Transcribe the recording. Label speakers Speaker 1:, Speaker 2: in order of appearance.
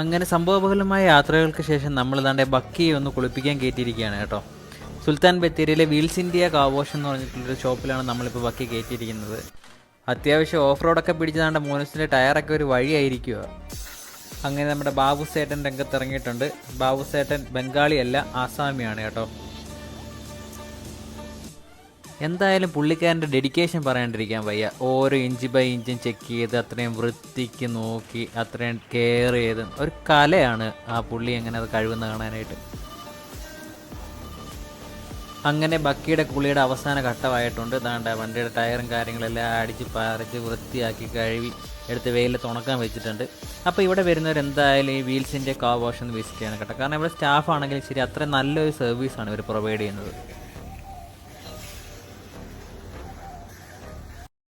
Speaker 1: അങ്ങനെ സംഭവബഹുലമായ യാത്രകൾക്ക് ശേഷം നമ്മൾ ദാണ്ടെ ബക്കിയെ ഒന്ന് കുളിപ്പിക്കാൻ കയറ്റിയിരിക്കുകയാണ് കേട്ടോ. സുൽത്താൻ ബത്തേരിയിലെ വീൽസ് ഇന്ത്യ കാർ വാഷ് എന്ന് പറഞ്ഞിട്ടുള്ളൊരു ഷോപ്പിലാണ് നമ്മളിപ്പോൾ ബക്കി കയറ്റിയിരിക്കുന്നത്. അത്യാവശ്യം ഓഫ് റോഡൊക്കെ പിടിച്ച് ദാണ്ടെ മോനസിൻ്റെ ടയറൊക്കെ ഒരു വഴിയായിരിക്കുക. അങ്ങനെ നമ്മുടെ ബാബു സേട്ടൻ രംഗത്തിറങ്ങിയിട്ടുണ്ട്. ബാബു സേട്ടൻ ബംഗാളിയല്ല, ആസാമിയാണ് കേട്ടോ. എന്തായാലും പുള്ളിക്കാരൻ്റെ ഡെഡിക്കേഷൻ പറയാണ്ടിരിക്കാൻ വയ്യ. ഓരോ ഇഞ്ച് ബൈ ഇഞ്ചും ചെക്ക് ചെയ്ത് അത്രയും വൃത്തിക്ക് നോക്കി അത്രയും കെയർ ചെയ്ത് ഒരു കലയാണ് ആ പുള്ളി എങ്ങനെ അത് കഴിവെന്ന് കാണാനായിട്ട്. അങ്ങനെ ബക്കിയുടെ കുളിയുടെ അവസാന ഘട്ടമായിട്ടുണ്ട്. ദാണ്ട വണ്ടിയുടെ ടയറും കാര്യങ്ങളെല്ലാം അടിച്ച് പറിച്ച് വൃത്തിയാക്കി കഴുകി എടുത്ത് വെയിലത്ത് ഉണക്കാൻ വെച്ചിട്ടുണ്ട്. അപ്പോൾ ഇവിടെ വരുന്നവർ എന്തായാലും ഈ വീൽസിൻ്റെ കാർ വാഷ് ഒന്ന് വിസിറ്റ് ചെയ്യണം കേട്ടോ. കാരണം ഇവിടെ സ്റ്റാഫ് ആണെങ്കിലും ശരി അത്ര നല്ലൊരു സർവീസാണ് ഇവർ പ്രൊവൈഡ് ചെയ്യുന്നത്.